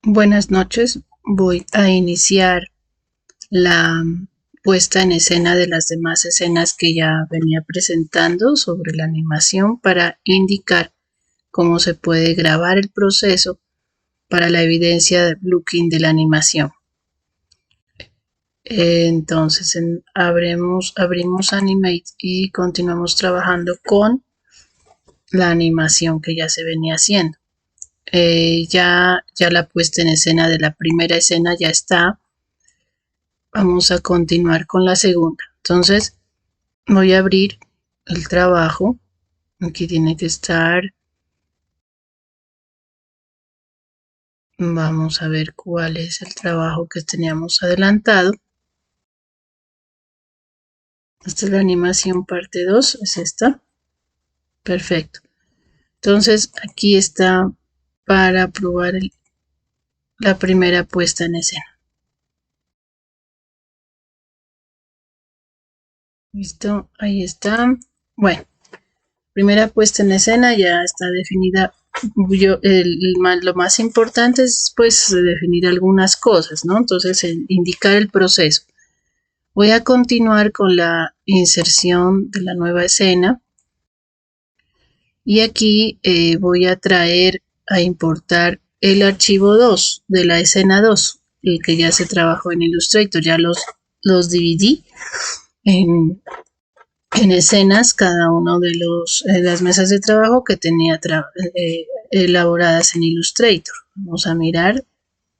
Buenas noches, voy a iniciar la puesta en escena de las demás escenas que ya venía presentando sobre la animación para indicar cómo se puede grabar el proceso para la evidencia de looking de la animación. Entonces abrimos Animate y continuamos trabajando con la animación que ya se venía haciendo. Ya la puesta en escena de la primera escena ya está. Vamos a continuar con la segunda. Entonces voy a abrir el trabajo. Aquí tiene que estar. Vamos a ver cuál es el trabajo que teníamos adelantado. Esta es la animación parte 2, es esta. Perfecto. Entonces aquí está para probar la primera puesta en escena. Listo, ahí está. Bueno, primera puesta en escena ya está definida. Lo más importante es pues definir algunas cosas, ¿no? Entonces indicar el proceso. Voy a continuar con la inserción de la nueva escena y aquí voy a traer a importar el archivo 2 de la escena 2, el que ya se trabajó en Illustrator. Ya los dividí en escenas cada uno de las mesas de trabajo que tenía elaboradas en Illustrator. Vamos a mirar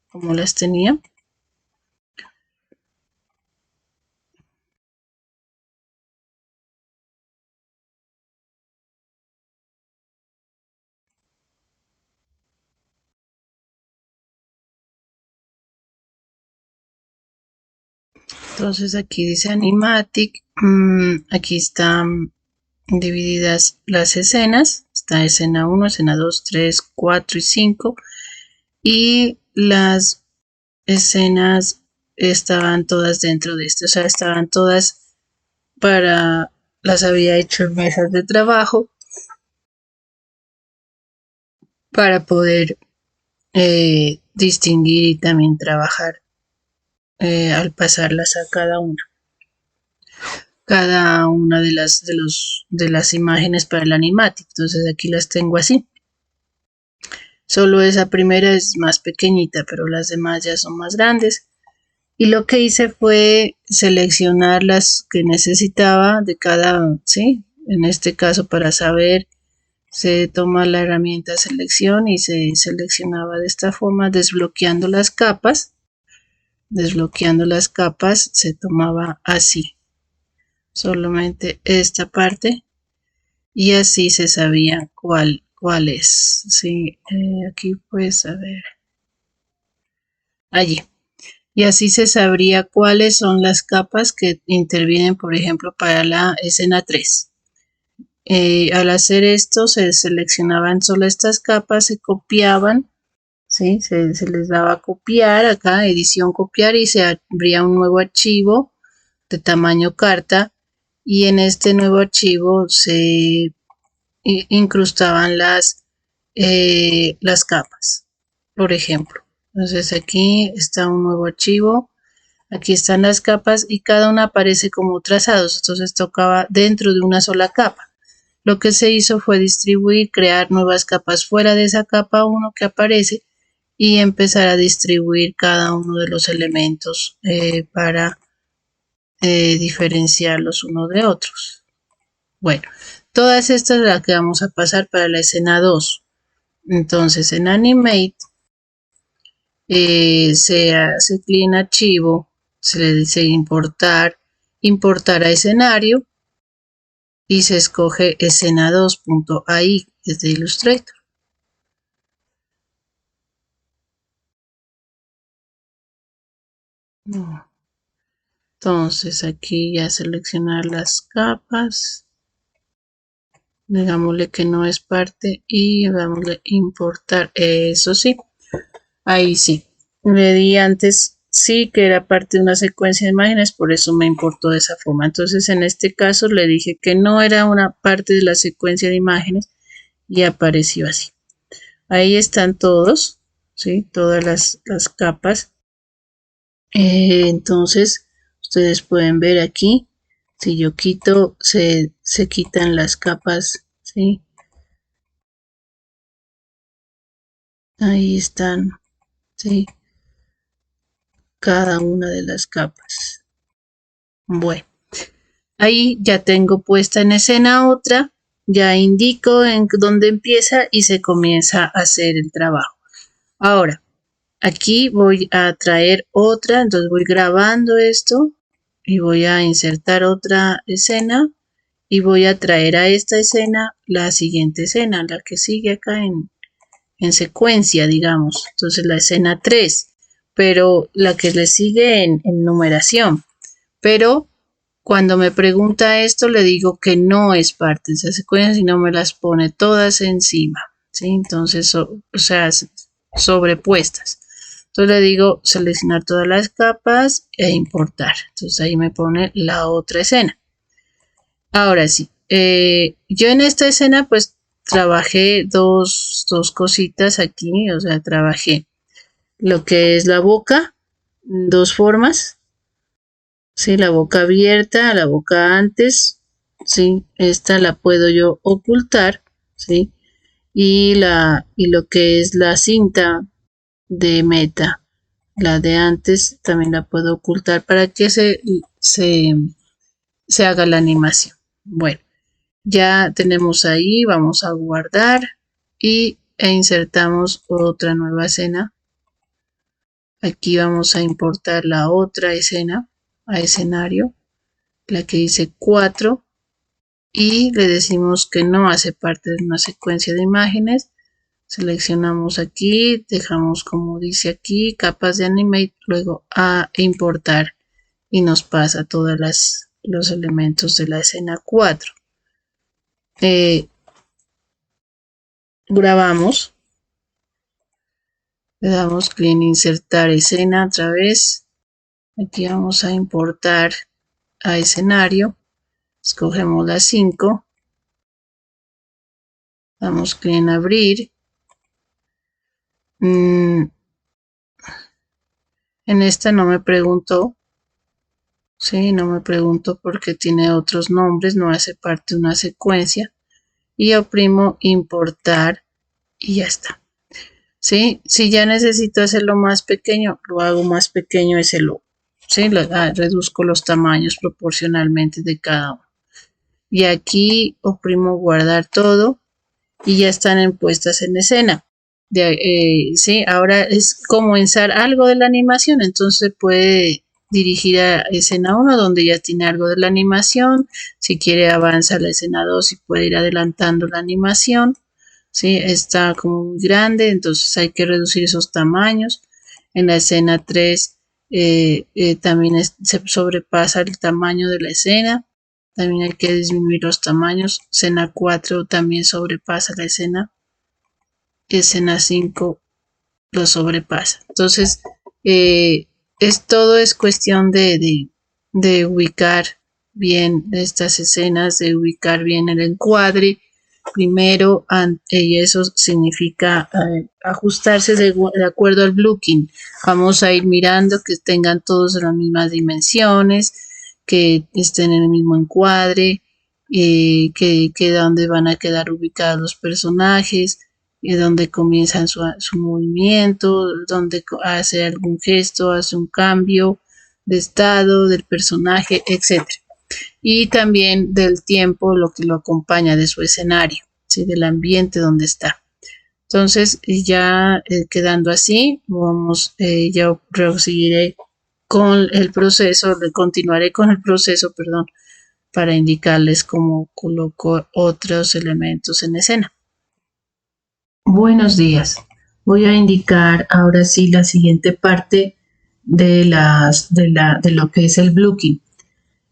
cómo las tenía. Entonces aquí dice Animatic. Aquí están divididas las escenas. Está escena 1, escena 2, 3, 4 y 5. Y las escenas estaban todas dentro de esto. O sea, estaban todas las había hecho en mesas de trabajo para poder distinguir y también trabajar al pasarlas a cada una de las imágenes para el animatic. Entonces aquí las tengo así. Solo esa primera es más pequeñita, pero las demás ya son más grandes. Y lo que hice fue seleccionar las que necesitaba de cada, ¿sí? En este caso, para saber, se toma la herramienta selección y se seleccionaba de esta forma, desbloqueando las capas. Desbloqueando las capas se tomaba así, solamente esta parte, y así se sabía cuál es. Sí, aquí pues a ver, allí. Y así se sabría cuáles son las capas que intervienen, por ejemplo, para la escena 3. Al hacer esto se seleccionaban solo estas capas, se copiaban, ¿sí? Se les daba a copiar acá, edición copiar, y se abría un nuevo archivo de tamaño carta, y en este nuevo archivo se incrustaban las capas, por ejemplo. Entonces aquí está un nuevo archivo, aquí están las capas y cada una aparece como trazados. Entonces tocaba dentro de una sola capa. Lo que se hizo fue distribuir, crear nuevas capas fuera de esa capa 1 que aparece y empezar a distribuir cada uno de los elementos para diferenciarlos unos de otros. Bueno, todas estas las que vamos a pasar para la escena 2. Entonces en Animate se hace clic en archivo, se le dice importar a escenario y se escoge escena 2.ai desde Illustrator. Entonces aquí ya seleccionar las capas, digámosle que no es parte y vamos a importar. Eso sí, ahí sí, le di antes sí que era parte de una secuencia de imágenes, por eso me importó de esa forma. Entonces en este caso le dije que no era una parte de la secuencia de imágenes y apareció así. Ahí están todos. ¿sí? Todas las capas. Entonces, ustedes pueden ver aquí, si yo quito, se quitan las capas, ¿sí? Ahí están, ¿sí? Cada una de las capas. Bueno, ahí ya tengo puesta en escena otra, ya indico en dónde empieza y se comienza a hacer el trabajo. Ahora, aquí voy a traer otra, entonces voy grabando esto y voy a insertar otra escena y voy a traer a esta escena la siguiente escena, la que sigue acá en secuencia, digamos. Entonces la escena 3, pero la que le sigue en numeración. Pero cuando me pregunta esto, le digo que no es parte de esa secuencia, sino me las pone todas encima, ¿sí? Entonces, o sea, sobrepuestas. Entonces le digo seleccionar todas las capas e importar. Entonces ahí me pone la otra escena. Ahora sí, yo en esta escena pues trabajé dos cositas aquí, o sea, trabajé lo que es la boca, dos formas, sí, la boca abierta, la boca antes, sí, esta la puedo yo ocultar, sí, y lo que es la cinta de meta, la de antes también la puedo ocultar para que se haga la animación. Bueno, ya tenemos ahí, vamos a guardar e insertamos otra nueva escena. Aquí vamos a importar la otra escena a escenario, la que dice 4, y le decimos que no hace parte de una secuencia de imágenes. Seleccionamos aquí, dejamos como dice aquí, capas de Animate, luego a importar y nos pasa todos los elementos de la escena 4. Grabamos, le damos clic en insertar escena otra vez. Aquí vamos a importar a escenario, escogemos la 5, damos clic en abrir. En esta no me preguntó, sí, no me pregunto porque tiene otros nombres, no hace parte de una secuencia, y oprimo importar y ya está. ¿Sí? Si ya necesito hacerlo más pequeño, lo hago más pequeño ese logo. ¿Sí? Reduzco los tamaños proporcionalmente de cada uno. Y aquí oprimo guardar todo y ya están puestas en escena. ¿Sí? Ahora es comenzar algo de la animación, entonces puede dirigir a escena 1 donde ya tiene algo de la animación. Si quiere avanza a la escena 2 y puede ir adelantando la animación. ¿Sí? Está como muy grande, entonces hay que reducir esos tamaños. En la escena 3 también se sobrepasa el tamaño de la escena, también hay que disminuir los tamaños. Escena 4 también sobrepasa la escena 5 lo sobrepasa. Entonces, todo es cuestión de ubicar bien estas escenas, de ubicar bien el encuadre primero, y eso significa ajustarse de acuerdo al blocking. Vamos a ir mirando que tengan todos las mismas dimensiones, que estén en el mismo encuadre, que donde van a quedar ubicados los personajes, donde comienzan su movimiento, donde hace algún gesto, hace un cambio de estado del personaje, etc. Y también del tiempo, lo que lo acompaña de su escenario, ¿sí? Del ambiente donde está. Entonces, ya quedando así, yo proseguiré con el proceso, continuaré con el proceso, perdón, para indicarles cómo coloco otros elementos en escena. Buenos días. Voy a indicar ahora sí la siguiente parte de lo que es el blocking.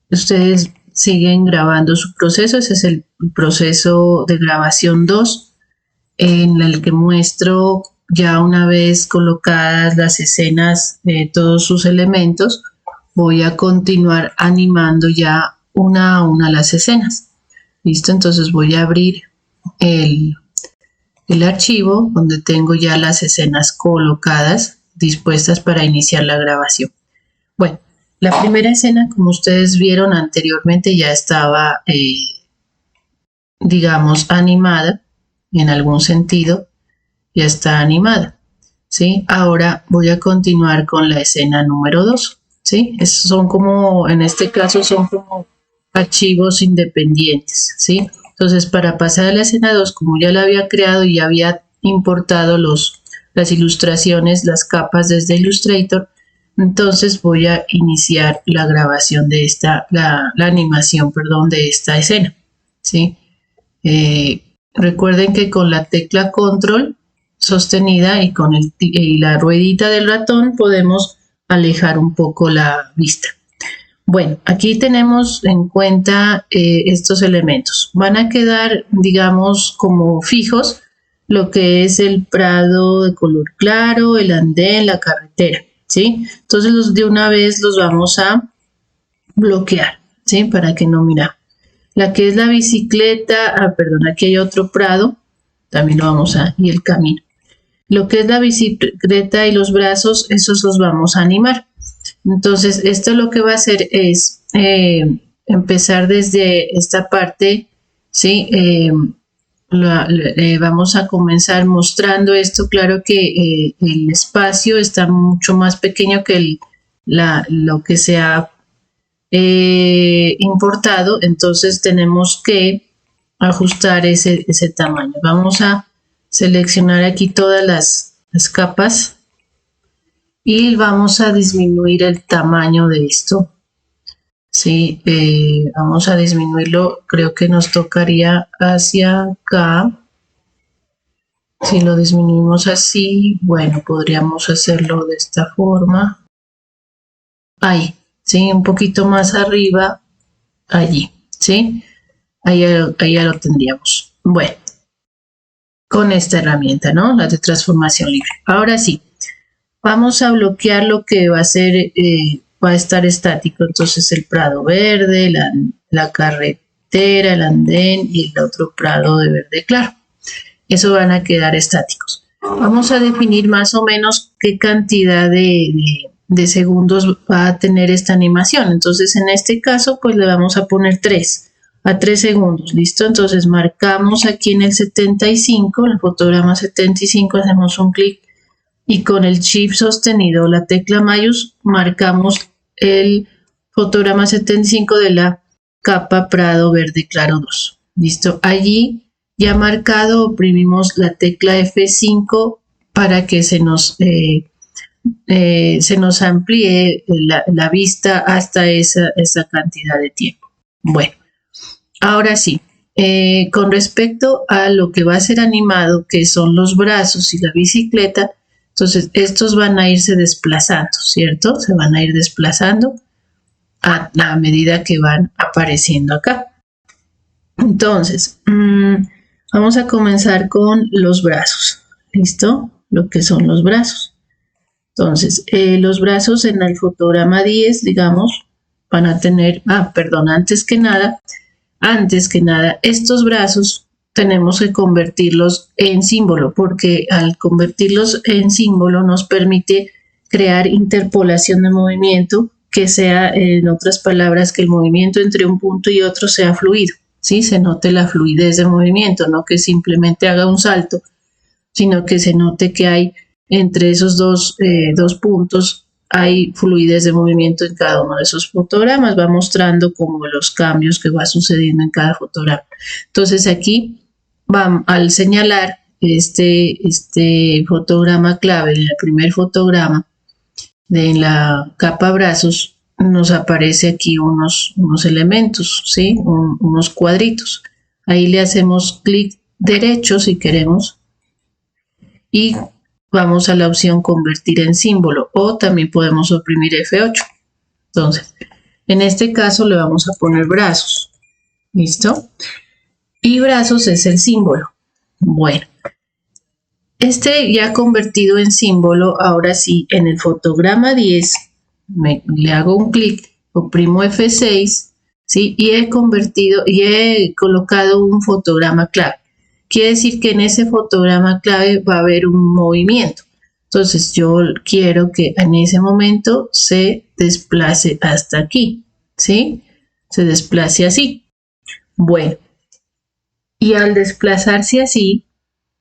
Ustedes siguen grabando su proceso, ese es el proceso de grabación 2, en el que muestro ya una vez colocadas las escenas de todos sus elementos, voy a continuar animando ya una a una las escenas. ¿Listo? Entonces voy a abrir el archivo donde tengo ya las escenas colocadas, dispuestas para iniciar la grabación. Bueno, la primera escena, como ustedes vieron anteriormente, ya estaba, digamos, animada, en algún sentido, ya está animada, ¿sí? Ahora voy a continuar con la escena número 2, ¿sí? Son como, en este caso, son como archivos independientes, ¿sí? Entonces, para pasar a la escena 2, como ya la había creado y ya había importado las ilustraciones, las capas desde Illustrator, entonces voy a iniciar la grabación de la animación, perdón, de esta escena, ¿sí? Recuerden que con la tecla Control sostenida y con la ruedita del ratón podemos alejar un poco la vista. Bueno, aquí tenemos en cuenta estos elementos. Van a quedar, digamos, como fijos lo que es el prado de color claro, el andén, la carretera, ¿sí? Entonces de una vez los vamos a bloquear, ¿sí? Para que no miramos. La que es la bicicleta, perdón, aquí hay otro prado, también lo vamos y el camino. Lo que es la bicicleta y los brazos, esos los vamos a animar. Entonces, esto lo que va a hacer es empezar desde esta parte, ¿sí? Vamos a comenzar mostrando esto. Claro que el espacio está mucho más pequeño que lo que se ha importado, entonces tenemos que ajustar ese tamaño. Vamos a seleccionar aquí todas las capas y vamos a disminuir el tamaño de esto, ¿sí? Vamos a disminuirlo, creo que nos tocaría hacia acá. Si lo disminuimos así, bueno, podríamos hacerlo de esta forma. Ahí, ¿sí? Un poquito más arriba, allí, ¿sí? Ahí ya lo tendríamos. Bueno, con esta herramienta, ¿no? La de transformación libre. Ahora sí, vamos a bloquear lo que va a ser, va a estar estático. Entonces el prado verde, la carretera, el andén y el otro prado de verde claro. Eso van a quedar estáticos. Vamos a definir más o menos qué cantidad de segundos va a tener esta animación. Entonces en este caso pues le vamos a poner 3 a 3 segundos, ¿listo? Entonces marcamos aquí en el 75, en el fotograma 75, hacemos un clic y con el Shift sostenido, la tecla mayús, marcamos el fotograma 75 de la capa Prado Verde Claro 2, ¿listo? Allí ya marcado oprimimos la tecla F5 para que se nos amplíe la vista hasta esa cantidad de tiempo. Bueno, ahora sí, con respecto a lo que va a ser animado, que son los brazos y la bicicleta, entonces estos van a irse desplazando, ¿cierto? Se van a ir desplazando a medida que van apareciendo acá. Entonces, vamos a comenzar con los brazos, ¿listo? Lo que son los brazos. Entonces, los brazos en el fotograma 10, digamos, van a tener, perdón, antes que nada, estos brazos tenemos que convertirlos en símbolo, porque al convertirlos en símbolo nos permite crear interpolación de movimiento, que sea, en otras palabras, que el movimiento entre un punto y otro sea fluido, ¿sí? Se note la fluidez de movimiento, no que simplemente haga un salto, sino que se note que hay entre esos dos puntos hay fluidez de movimiento en cada uno de esos fotogramas, va mostrando como los cambios que va sucediendo en cada fotograma. Entonces aquí, al señalar este fotograma clave, en el primer fotograma de la capa brazos, nos aparece aquí unos elementos, ¿sí? Unos cuadritos. Ahí le hacemos clic derecho si queremos y vamos a la opción convertir en símbolo, o también podemos oprimir F8. Entonces, en este caso le vamos a poner brazos, ¿listo? Y brazos es el símbolo. Bueno, ya convertido en símbolo, ahora sí, en el fotograma 10, le hago un clic, oprimo F6, ¿sí? Y he colocado un fotograma clave. quiere decir que en ese fotograma clave va a haber un movimiento. Entonces yo quiero que en ese momento se desplace hasta aquí, ¿sí? Se desplace así. Bueno, y al desplazarse así,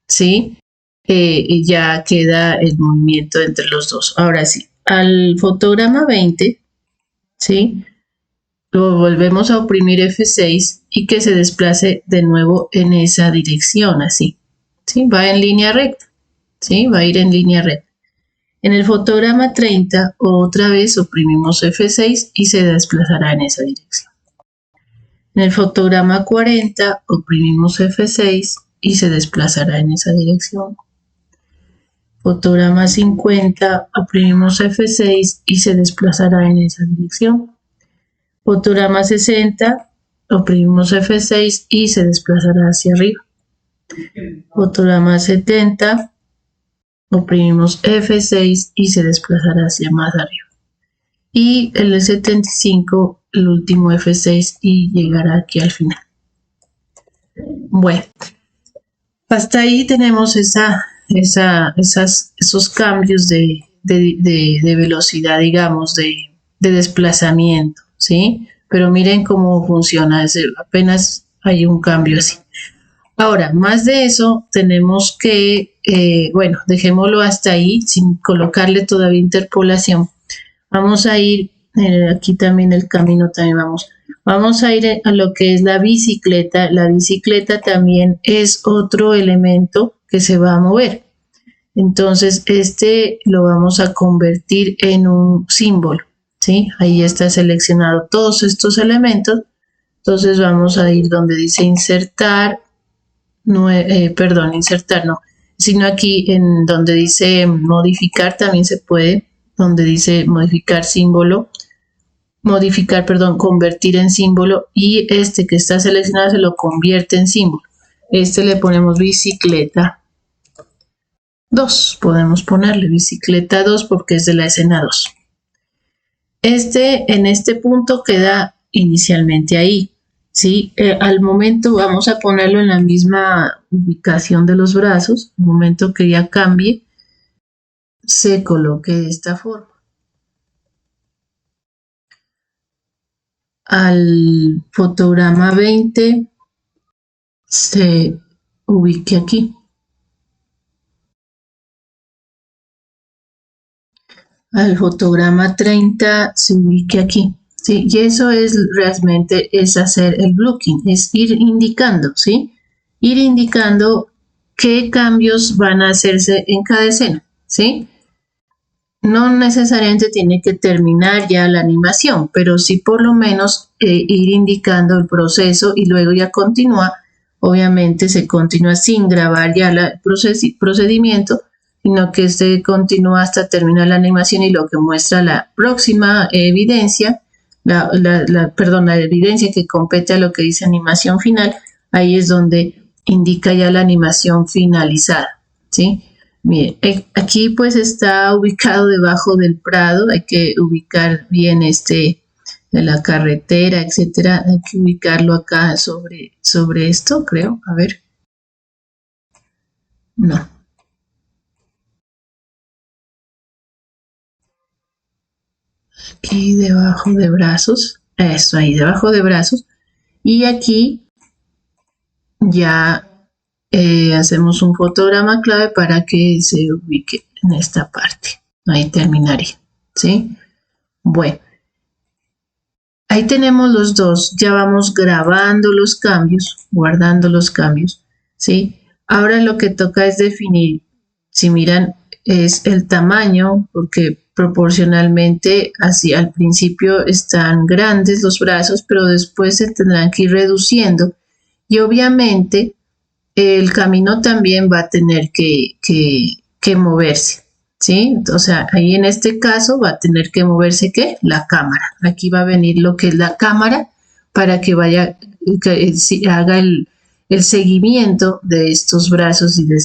¿sí? Ya queda el movimiento entre los dos. Ahora sí, al fotograma 20, ¿sí? Lo volvemos a oprimir F6 y que se desplace de nuevo en esa dirección, así, ¿sí? Va en línea recta, ¿sí? Va a ir en línea recta. En el fotograma 30, otra vez oprimimos F6 y se desplazará en esa dirección. En el fotograma 40, oprimimos F6 y se desplazará en esa dirección. Fotograma 50, oprimimos F6 y se desplazará en esa dirección. Fotograma 60, oprimimos F6 y se desplazará hacia arriba. Fotograma 70, oprimimos F6 y se desplazará hacia más arriba. Y el 75, el último F6 y llegará aquí al final. Bueno, hasta ahí tenemos esos cambios de velocidad, digamos, de desplazamiento, ¿sí? Pero miren cómo funciona, apenas hay un cambio así. Ahora, más de eso, tenemos que, bueno, dejémoslo hasta ahí, sin colocarle todavía interpolación. Vamos a ir, aquí también el camino también vamos a ir a lo que es la bicicleta. La bicicleta también es otro elemento que se va a mover. Entonces, este lo vamos a convertir en un símbolo, ¿sí? Ahí está seleccionado todos estos elementos. Entonces, vamos a ir donde dice insertar, insertar no, sino aquí en donde dice modificar también se puede, donde dice modificar símbolo, convertir en símbolo, y este que está seleccionado se lo convierte en símbolo. Este le ponemos bicicleta 2, podemos ponerle bicicleta 2 porque es de la escena 2. En este punto queda inicialmente ahí, ¿sí? Al momento vamos a ponerlo en la misma ubicación de los brazos, al momento que ya cambie, se coloque de esta forma. Al fotograma 20 se ubique aquí. Al fotograma 30 se ubique aquí, ¿sí? Y eso es realmente hacer el blocking, es ir indicando, ¿sí? Ir indicando qué cambios van a hacerse en cada escena, ¿sí? No necesariamente tiene que terminar ya la animación, pero sí por lo menos ir indicando el proceso y luego ya continúa. Obviamente se continúa sin grabar ya el procedimiento, sino que se continúa hasta terminar la animación y lo que muestra la próxima evidencia, la evidencia que compete a lo que dice animación final, ahí es donde indica ya la animación finalizada, ¿sí? Miren, aquí pues está ubicado debajo del prado, hay que ubicar bien de la carretera, etcétera, hay que ubicarlo acá sobre esto, creo, a ver. No. Aquí debajo de brazos, esto ahí debajo de brazos, y aquí ya hacemos un fotograma clave para que se ubique en esta parte. Ahí terminaría, ¿sí? Bueno, ahí tenemos los dos, ya vamos grabando los cambios, guardando los cambios, ¿sí? Ahora lo que toca es definir, si miran, es el tamaño, porque proporcionalmente así al principio están grandes los brazos, pero después se tendrán que ir reduciendo y obviamente el camino también va a tener que moverse, ¿sí? O sea, ahí en este caso va a tener que moverse, ¿qué? La cámara. Aquí va a venir lo que es la cámara para que vaya, haga el seguimiento de estos brazos y de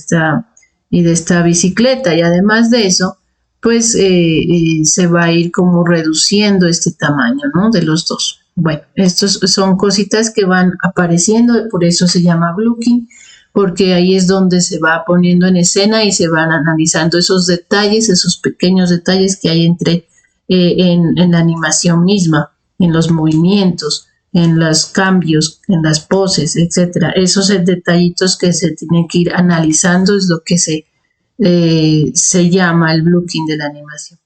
esta bicicleta. Y además de eso, pues se va a ir como reduciendo este tamaño, ¿no? De los dos. Bueno, estos son cositas que van apareciendo, por eso se llama blocking, porque ahí es donde se va poniendo en escena y se van analizando esos detalles, esos pequeños detalles que hay en la animación misma, en los movimientos, en los cambios, en las poses, etcétera. Esos detallitos que se tienen que ir analizando es lo que se llama el blocking de la animación.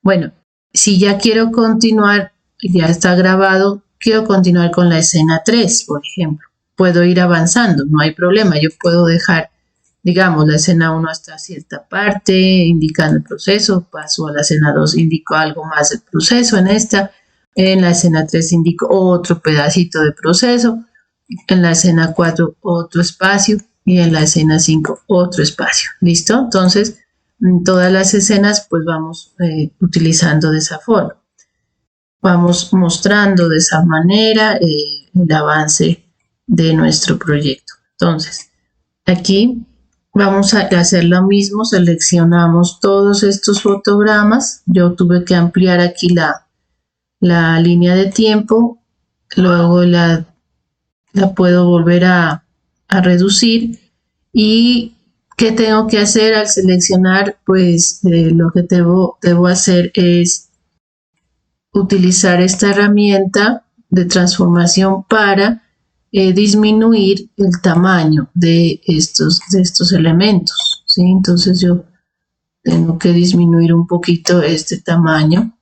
Bueno, si ya quiero continuar, ya está grabado, quiero continuar con la escena 3, por ejemplo. Puedo ir avanzando, no hay problema. Yo puedo dejar, digamos, la escena 1 hasta cierta parte, indicando el proceso, paso a la escena 2, indico algo más del proceso en esta, en la escena 3 indico otro pedacito de proceso, en la escena 4 otro espacio y en la escena 5 otro espacio. ¿Listo? Entonces, en todas las escenas pues vamos utilizando de esa forma. Vamos mostrando de esa manera el avance de nuestro proyecto. Entonces, aquí vamos a hacer lo mismo, seleccionamos todos estos fotogramas. Yo tuve que ampliar aquí la línea de tiempo, luego la puedo volver a reducir. ¿Y qué tengo que hacer al seleccionar? Pues lo que debo hacer es utilizar esta herramienta de transformación para disminuir el tamaño de estos elementos, ¿sí? Entonces yo tengo que disminuir un poquito este tamaño.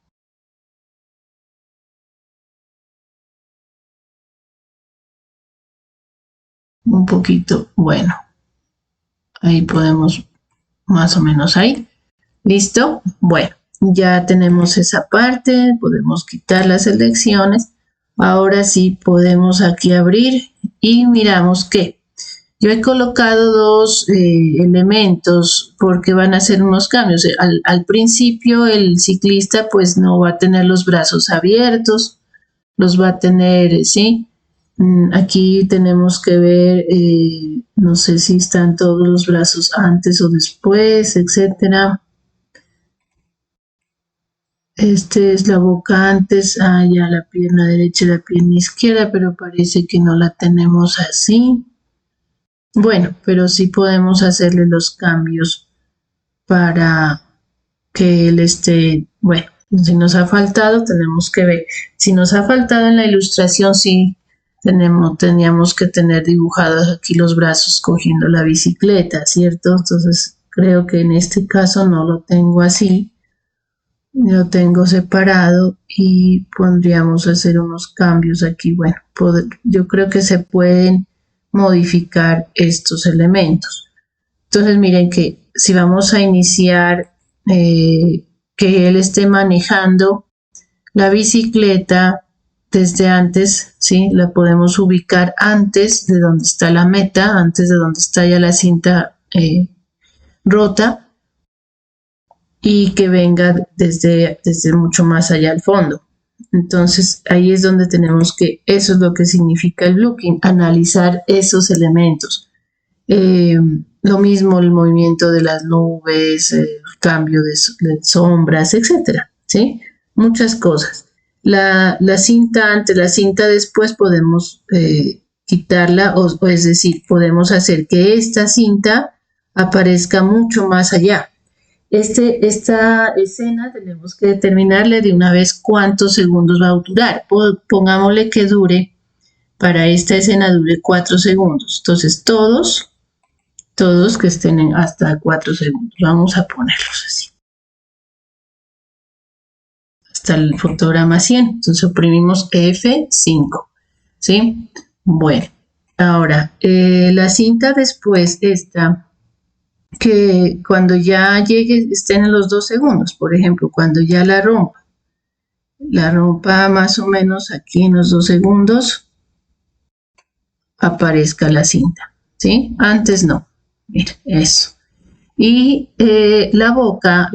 Un poquito, bueno, ahí podemos más o menos ahí. ¿Listo? Bueno, ya tenemos esa parte, podemos quitar las selecciones. Ahora sí podemos aquí abrir y miramos que yo he colocado dos elementos porque van a hacer unos cambios. Al principio el ciclista pues no va a tener los brazos abiertos, los va a tener, ¿sí? Aquí tenemos que ver, no sé si están todos los brazos antes o después, etcétera. Este es la boca antes, ya la pierna derecha y la pierna izquierda, pero parece que no la tenemos así. Bueno, pero sí podemos hacerle los cambios para que él esté, bueno, si nos ha faltado tenemos que ver. Si nos ha faltado en la ilustración, sí teníamos que tener dibujados aquí los brazos cogiendo la bicicleta, ¿cierto? Entonces creo que en este caso no lo tengo así. Lo tengo separado y podríamos hacer unos cambios aquí. Bueno, yo creo que se pueden modificar estos elementos. Entonces miren que si vamos a iniciar que él esté manejando la bicicleta desde antes, ¿sí? La podemos ubicar antes de donde está la meta, antes de donde está ya la cinta rota, y que venga desde mucho más allá al fondo. Entonces ahí es donde tenemos que, eso es lo que significa el blocking, analizar esos elementos. Lo mismo el movimiento de las nubes, el cambio de sombras, etcétera, ¿sí? Muchas cosas. La cinta antes, la cinta después podemos quitarla, o es decir, podemos hacer que esta cinta aparezca mucho más allá. Esta escena tenemos que determinarle de una vez cuántos segundos va a durar. Pongámosle que dure, para esta escena dure 4 segundos. Entonces todos que estén hasta 4 segundos. Vamos a ponerlos así. Hasta el fotograma 100. Entonces oprimimos F5. ¿Sí? Bueno, ahora la cinta después esta, que cuando ya llegue estén en los 2 segundos, por ejemplo, cuando ya la rompa más o menos aquí en los 2 segundos, aparezca la cinta, ¿sí? Antes no, mira, eso. Y la boca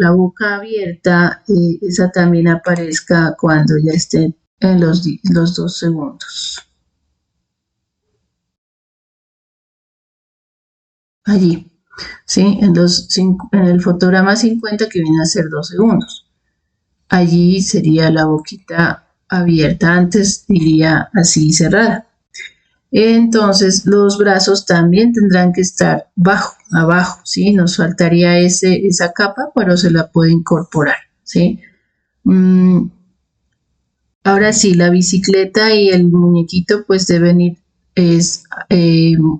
abierta, esa también aparezca cuando ya esté en los 2 segundos. Allí. ¿Sí? En el fotograma 50, que viene a ser 2 segundos. Allí sería la boquita abierta, antes iría así cerrada. Entonces los brazos también tendrán que estar abajo, ¿sí? Nos faltaría esa capa, pero se la puede incorporar, ¿sí? Ahora sí, la bicicleta y el muñequito pues deben ir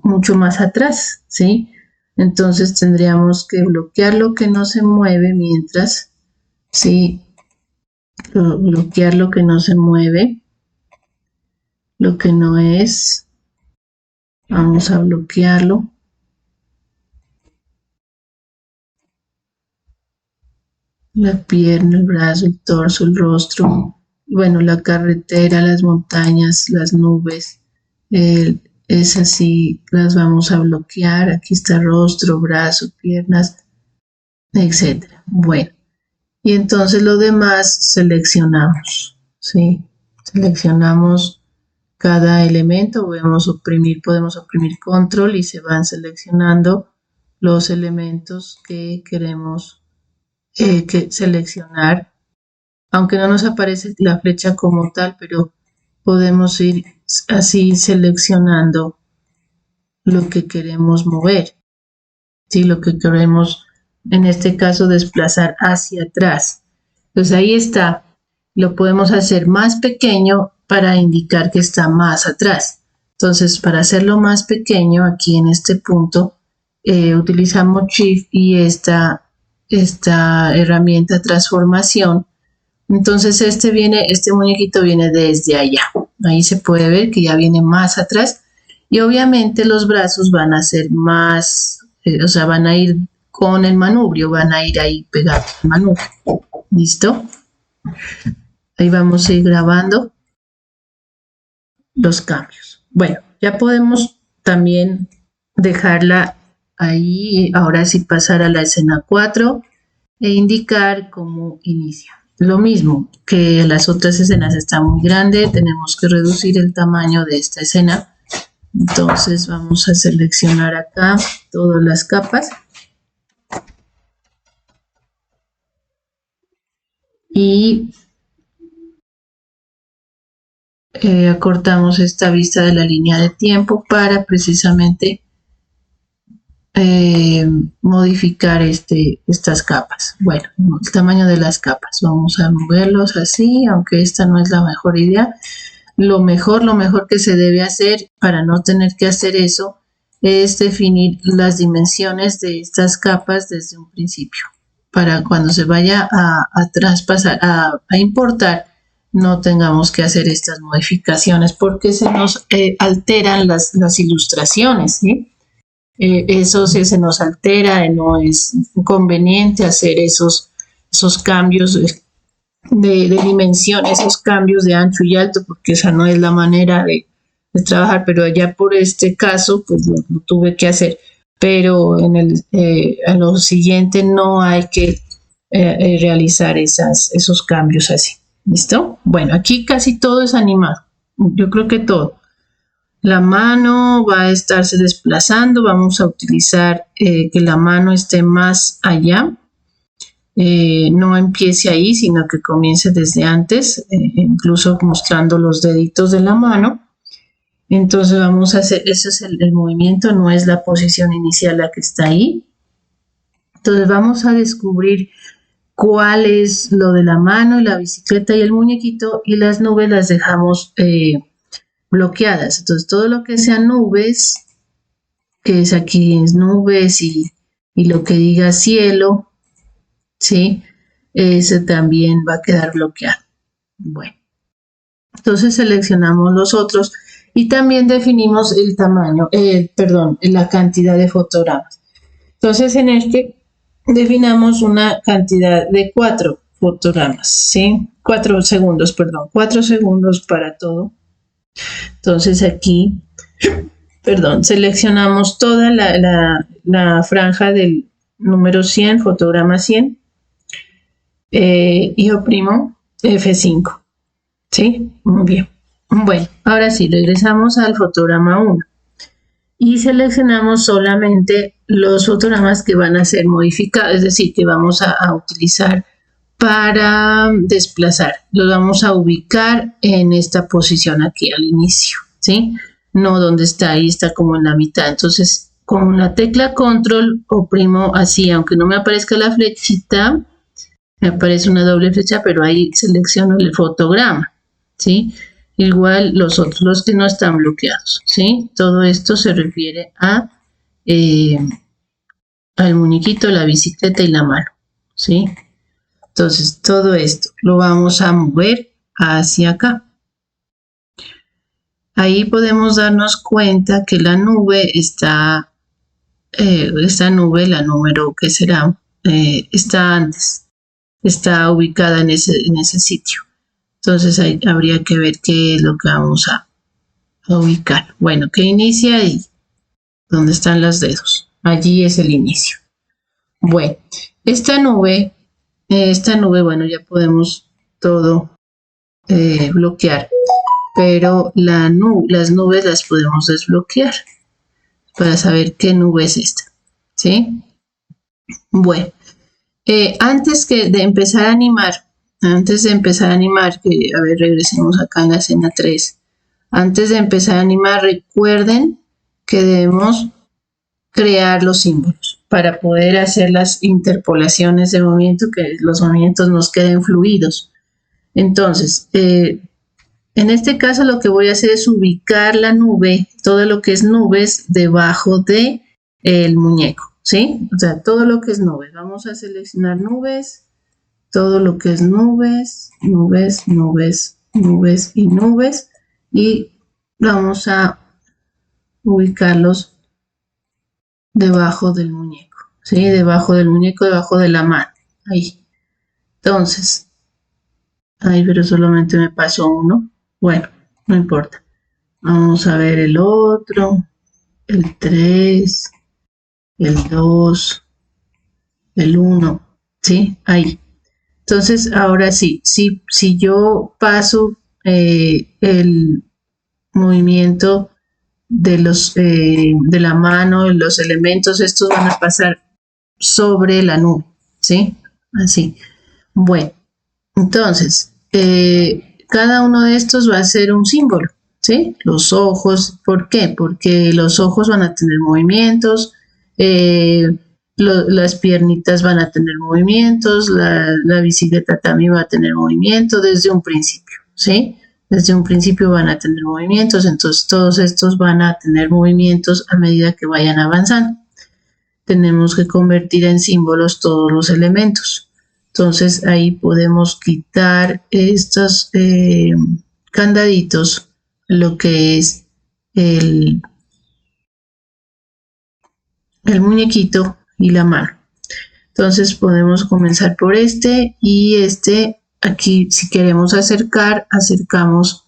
mucho más atrás, ¿sí? Entonces tendríamos que bloquear lo que no se mueve mientras, ¿sí? Bloquear lo que no se mueve, lo que no es, vamos a bloquearlo. La pierna, el brazo, el torso, el rostro, bueno, la carretera, las montañas, las nubes, esas sí las vamos a bloquear. Aquí está rostro, brazo, piernas, etcétera. Bueno, y entonces lo demás seleccionamos, ¿sí? Seleccionamos cada elemento, podemos oprimir control y se van seleccionando los elementos que queremos seleccionar, aunque no nos aparece la flecha como tal, pero podemos ir así seleccionando lo que queremos mover, ¿sí? Lo que queremos, en este caso, desplazar hacia atrás. Entonces ahí está, lo podemos hacer más pequeño para indicar que está más atrás. Entonces, para hacerlo más pequeño, aquí en este punto, utilizamos Shift y esta herramienta transformación. Entonces este muñequito viene desde allá. Ahí se puede ver que ya viene más atrás. Y obviamente los brazos van a ser más, o sea, van a ir con el manubrio, van a ir ahí pegados al manubrio. ¿Listo? Ahí vamos a ir grabando los cambios. Bueno, ya podemos también dejarla ahí, ahora sí pasar a la escena 4 e indicar cómo inicia. Lo mismo que las otras escenas, está muy grande, tenemos que reducir el tamaño de esta escena. Entonces vamos a seleccionar acá todas las capas y acortamos esta vista de la línea de tiempo para precisamente modificar estas capas. Bueno, el tamaño de las capas, vamos a moverlos así, aunque esta no es la mejor idea. Lo mejor que se debe hacer para no tener que hacer eso es definir las dimensiones de estas capas desde un principio, para cuando se vaya a traspasar, a importar, no tengamos que hacer estas modificaciones porque se nos alteran las ilustraciones, ¿sí? Eso se nos altera, no es conveniente hacer esos cambios de dimensión, esos cambios de ancho y alto, porque esa no es la manera de trabajar, pero ya por este caso pues lo tuve que hacer, pero en lo siguiente no hay que realizar esos cambios así. ¿Listo? Bueno, aquí casi todo es animado, yo creo que todo. La mano va a estarse desplazando, vamos a utilizar que la mano esté más allá, no empiece ahí, sino que comience desde antes, incluso mostrando los deditos de la mano. Entonces vamos a hacer, ese es el movimiento, no es la posición inicial la que está ahí. Entonces vamos a descubrir cuál es lo de la mano y la bicicleta y el muñequito, y las nubes las dejamos bloqueadas. Entonces todo lo que sean nubes, que es aquí es nubes y lo que diga cielo, ¿sí? Ese también va a quedar bloqueado. Bueno, entonces seleccionamos los otros y también definimos el tamaño, la cantidad de fotogramas. Entonces en este definamos una cantidad de 4 fotogramas, ¿sí? 4 segundos para todo. Entonces aquí, seleccionamos toda la franja del número 100, fotograma 100, y oprimo F5, ¿sí? Muy bien. Bueno, ahora sí, regresamos al fotograma 1 y seleccionamos solamente los fotogramas que van a ser modificados, es decir, que vamos a utilizar para desplazar. Los vamos a ubicar en esta posición aquí al inicio, ¿sí? no, ¿dónde está? Ahí está como en la mitad. Entonces, con la tecla control oprimo así, aunque no me aparezca la flechita, me aparece una doble flecha, pero ahí selecciono el fotograma, ¿sí? Igual los otros, los que no están bloqueados, ¿sí? Todo esto se refiere a al muñequito, la bicicleta y la mano, ¿sí? Entonces, todo esto lo vamos a mover hacia acá. Ahí podemos darnos cuenta que la nube está, esta nube, la número que será, está antes, está ubicada en ese sitio. Entonces ahí habría que ver qué es lo que vamos a ubicar. Bueno, que inicia ahí, donde están los dedos. Allí es el inicio. Bueno, esta nube, bueno, ya podemos todo bloquear, pero las nubes las podemos desbloquear para saber qué nube es esta, ¿sí? Bueno, antes de empezar a animar, que, a ver, regresemos acá en la escena 3. Antes de empezar a animar, recuerden que debemos crear los símbolos para poder hacer las interpolaciones de movimiento, que los movimientos nos queden fluidos. Entonces, en este caso lo que voy a hacer es ubicar la nube, todo lo que es nubes, debajo de el muñeco, ¿sí? O sea, todo lo que es nubes. Vamos a seleccionar nubes, todo lo que es nubes, nubes, nubes, nubes y nubes, y vamos a ubicarlos debajo del muñeco, ¿sí? Debajo del muñeco, debajo de la mano, ahí. Entonces, ay, pero solamente me pasó uno. Bueno, no importa. Vamos a ver el otro, el 3, el 2, el 1, ¿sí? Ahí. Entonces, ahora sí, si yo paso el movimiento de la mano, los elementos, estos van a pasar sobre la nube, ¿sí? Así. Bueno, entonces, cada uno de estos va a ser un símbolo, ¿sí? Los ojos, ¿por qué? Porque los ojos van a tener movimientos, las piernitas van a tener movimientos, la bicicleta también va a tener movimiento desde un principio, ¿sí? Desde un principio van a tener movimientos, entonces todos estos van a tener movimientos a medida que vayan avanzando. Tenemos que convertir en símbolos todos los elementos. Entonces ahí podemos quitar estos candaditos, lo que es el muñequito y la mano. Entonces podemos comenzar por este y este. Aquí si queremos acercar, acercamos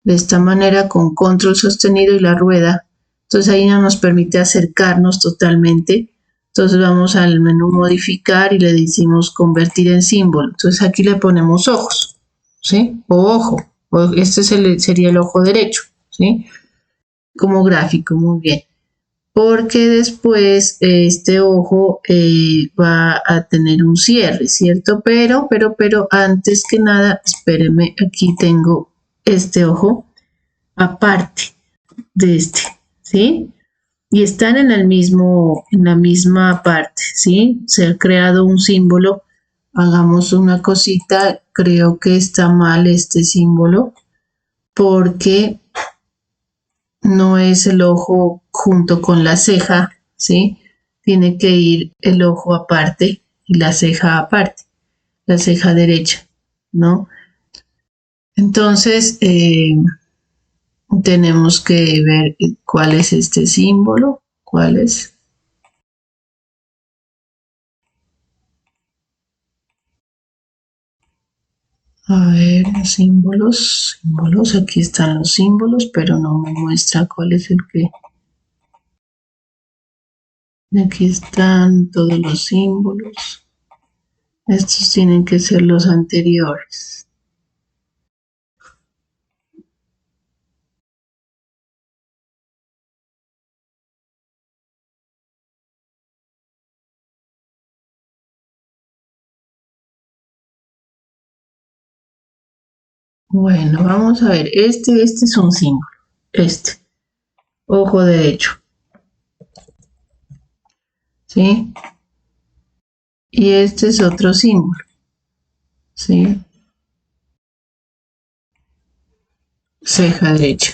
de esta manera con control sostenido y la rueda. Entonces ahí no nos permite acercarnos totalmente. Entonces vamos al menú modificar y le decimos convertir en símbolo. Entonces aquí le ponemos ojos, ¿sí? O ojo. Este sería el ojo derecho, ¿sí? Como gráfico, muy bien. Porque después este ojo va a tener un cierre, ¿cierto? Pero antes que nada, espérenme, aquí tengo este ojo aparte de este, ¿sí? Y están en la misma parte, ¿sí? Se ha creado un símbolo. Hagamos una cosita, creo que está mal este símbolo porque no es el ojo junto con la ceja, ¿sí? Tiene que ir el ojo aparte y la ceja aparte, la ceja derecha, ¿no? Entonces, tenemos que ver cuál es este símbolo, cuál es. A ver, símbolos, aquí están los símbolos, pero no me muestra cuál es el que. Aquí están todos los símbolos. Estos tienen que ser los anteriores. Bueno, vamos a ver, este es un símbolo, este. ojo derecho, ¿sí? Y este es otro símbolo, ¿sí? Ceja derecha.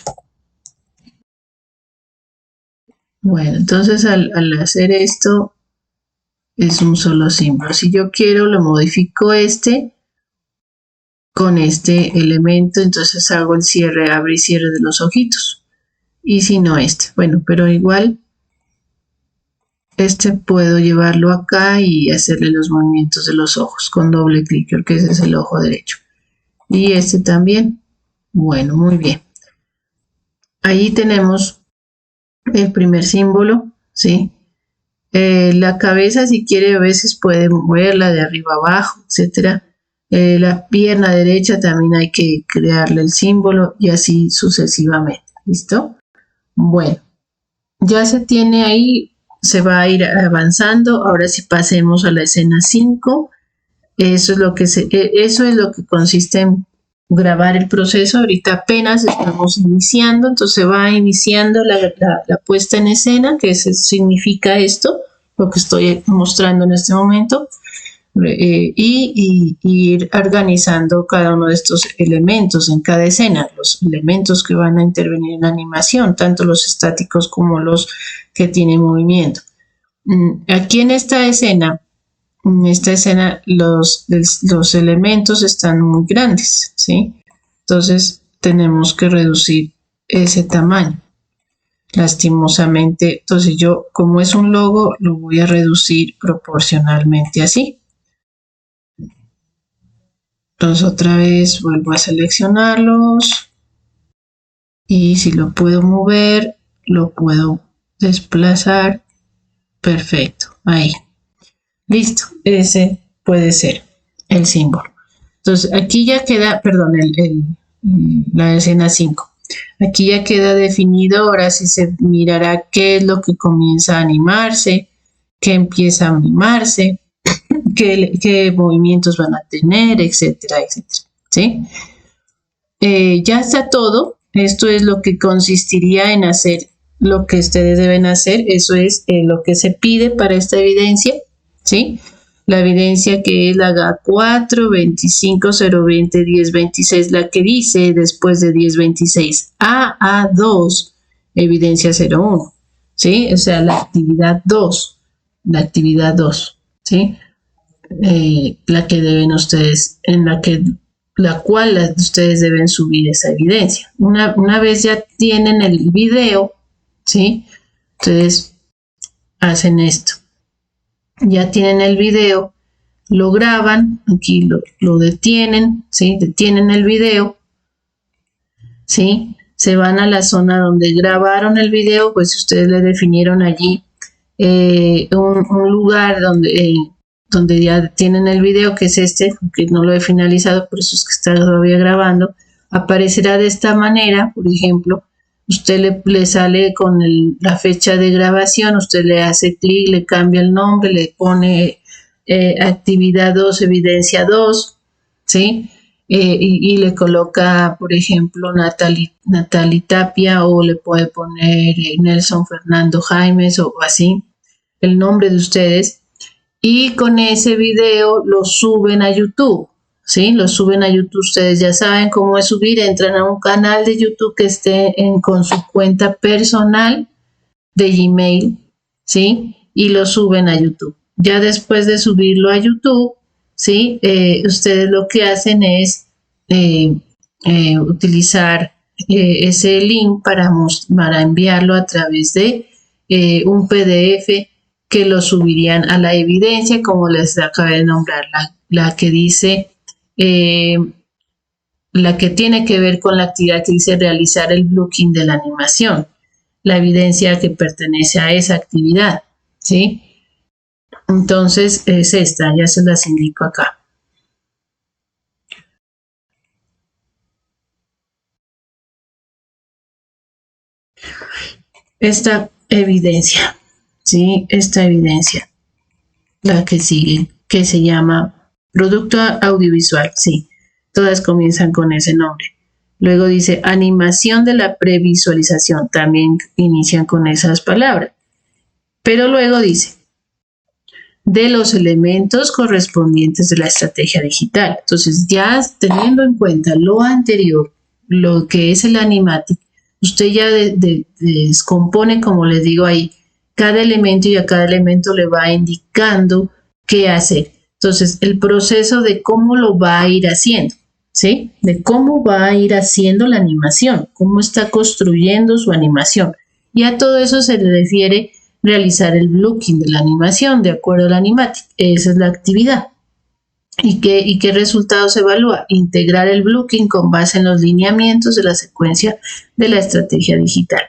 Bueno, entonces al hacer esto es un solo símbolo. Si yo quiero, lo modifico este con este elemento, entonces hago el cierre, abre y cierre de los ojitos. Y si no este, bueno, pero igual este puedo llevarlo acá y hacerle los movimientos de los ojos con doble clic, porque ese es el ojo derecho. Y este también. Bueno, muy bien. Ahí tenemos el primer símbolo, ¿sí? La cabeza, si quiere, a veces puede moverla de arriba abajo, etcétera. La pierna derecha también hay que crearle el símbolo y así sucesivamente. ¿Listo? Bueno, ya se tiene ahí, se va a ir avanzando. Ahora sí pasemos a la escena 5. Eso es lo que consiste en grabar el proceso. Ahorita apenas estamos iniciando, entonces va iniciando la puesta en escena, que significa esto, lo que estoy mostrando en este momento, y ir organizando cada uno de estos elementos en cada escena, los elementos que van a intervenir en la animación, tanto los estáticos como los que tienen movimiento. Aquí en esta escena, los elementos están muy grandes, ¿sí? Entonces tenemos que reducir ese tamaño. Lastimosamente, entonces yo, como es un logo, lo voy a reducir proporcionalmente así. Entonces otra vez vuelvo a seleccionarlos y si lo puedo mover, lo puedo desplazar. Perfecto, ahí. Listo, ese puede ser el símbolo. Entonces aquí ya queda, perdón, la escena 5. Aquí ya queda definido, ahora sí se mirará qué es lo que comienza a animarse, qué empieza a animarse, qué movimientos van a tener, etcétera, etcétera. ¿Sí? Ya está todo. Esto es lo que consistiría en hacer lo que ustedes deben hacer. Eso es lo que se pide para esta evidencia. ¿Sí? La evidencia que es la GA4 25 020 1026, la que dice después de 1026 AA2 evidencia 01, ¿sí? O sea, la actividad 2, ¿sí? La que deben ustedes, la cual ustedes deben subir esa evidencia. Una vez ya tienen el video, ¿sí? Ustedes hacen esto. Ya tienen el video, lo graban, aquí lo detienen, ¿sí? Detienen el video, ¿sí? Se van a la zona donde grabaron el video, pues ustedes le definieron allí un lugar donde ya tienen el video, que es este, que no lo he finalizado, por eso es que está todavía grabando. Aparecerá de esta manera, por ejemplo, usted le sale con la fecha de grabación, usted le hace clic, le cambia el nombre, le pone actividad 2, evidencia 2, ¿sí? Y le coloca, por ejemplo, Natalie Tapia, o le puede poner Nelson Fernando Jaimes o así, el nombre de ustedes. Y con ese video lo suben a YouTube, ¿sí? Lo suben a YouTube, ustedes ya saben cómo es subir, entran a un canal de YouTube que esté con su cuenta personal de Gmail, ¿sí? Y lo suben a YouTube. Ya después de subirlo a YouTube, ¿sí? Ustedes lo que hacen es utilizar ese link para enviarlo a través de un PDF que lo subirían a la evidencia, como les acabé de nombrar, la que dice, la que tiene que ver con la actividad que dice realizar el blocking de la animación, la evidencia que pertenece a esa actividad, ¿sí? Entonces es esta, ya se las indico acá. Esta evidencia, ¿sí? Esta evidencia, la que sigue, que se llama producto audiovisual, sí. Todas comienzan con ese nombre. Luego dice animación de la previsualización, también inician con esas palabras. Pero luego dice de los elementos correspondientes de la estrategia digital. Entonces, ya teniendo en cuenta lo anterior, lo que es el animatic, usted ya descompone, como les digo ahí, cada elemento, y a cada elemento le va indicando qué hacer. Entonces, el proceso de cómo lo va a ir haciendo, ¿sí? De cómo va a ir haciendo la animación, cómo está construyendo su animación. Y a todo eso se le refiere realizar el blocking de la animación de acuerdo al animatic. Esa es la actividad. ¿Y qué resultados evalúa? Integrar el blocking con base en los lineamientos de la secuencia de la estrategia digital.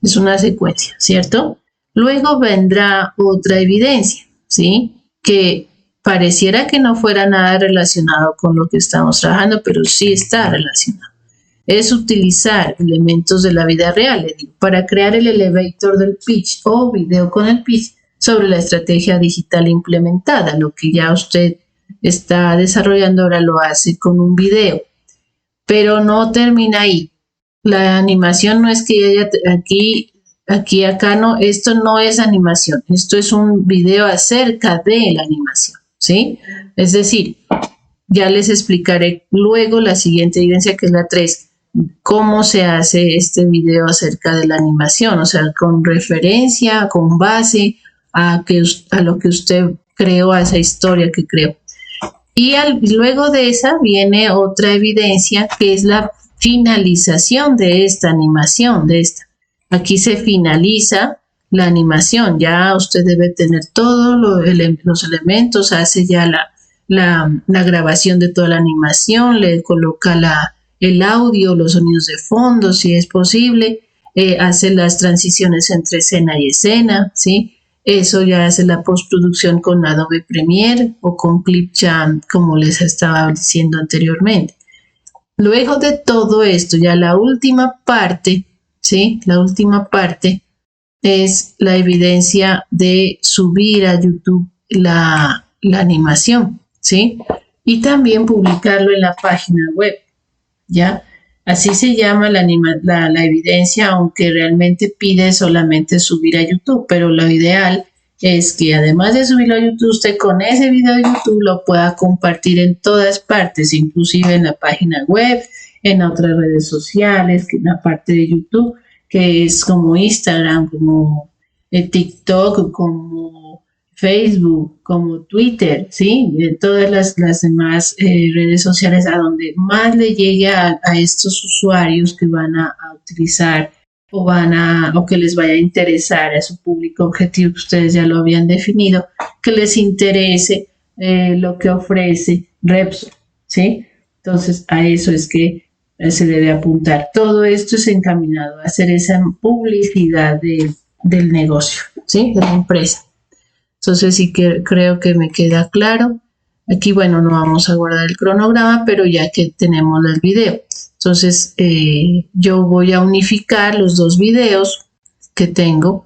Es una secuencia, ¿cierto? Luego vendrá otra evidencia, ¿sí? Que pareciera que no fuera nada relacionado con lo que estamos trabajando, pero sí está relacionado. Es utilizar elementos de la vida real, para crear el elevator del pitch o video con el pitch sobre la estrategia digital implementada. Lo que ya usted está desarrollando ahora lo hace con un video, pero no termina ahí. La animación no es que haya acá no, esto no es animación, esto es un video acerca de la animación, ¿sí? Es decir, ya les explicaré luego la siguiente evidencia, que es la 3, cómo se hace este video acerca de la animación, o sea, con referencia, con base a lo que usted creó, a esa historia que creó. Y luego de esa viene otra evidencia, que es la finalización de esta animación, Aquí se finaliza la animación, ya usted debe tener todos los elementos, hace ya la grabación de toda la animación, le coloca el audio, los sonidos de fondo, si es posible, hace las transiciones entre escena y escena, ¿sí? Eso ya hace la postproducción con Adobe Premiere o con Clipchamp, como les estaba diciendo anteriormente. Luego de todo esto, ya la última parte, ¿sí? La última parte es la evidencia de subir a YouTube la animación, ¿sí? Y también publicarlo en la página web, ¿ya? Así se llama la evidencia, aunque realmente pide solamente subir a YouTube, pero lo ideal es que además de subirlo a YouTube, usted con ese video de YouTube lo pueda compartir en todas partes, inclusive en la página web, en otras redes sociales, en la parte de YouTube, que es como Instagram, como TikTok, como Facebook, como Twitter, ¿sí? De todas las demás redes sociales, a donde más le llegue a estos usuarios que van a utilizar o que les vaya a interesar, a su público objetivo, que ustedes ya lo habían definido, que les interese lo que ofrece Repsol, ¿sí? Entonces, a eso es que se debe apuntar. Todo esto es encaminado a hacer esa publicidad del negocio, ¿sí? De la empresa. Entonces sí que creo que me queda claro. Aquí, bueno, no vamos a guardar el cronograma, pero ya que tenemos el video. Entonces yo voy a unificar los dos videos que tengo.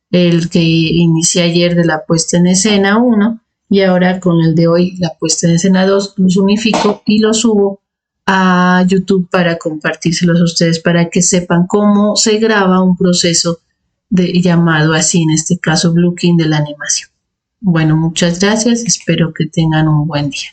El que inicié ayer de la puesta en escena 1 y ahora con el de hoy, la puesta en escena 2, los unifico y los subo a YouTube para compartírselos a ustedes para que sepan cómo se graba un proceso llamado así, en este caso, blocking de la animación. Bueno, muchas gracias. Espero que tengan un buen día.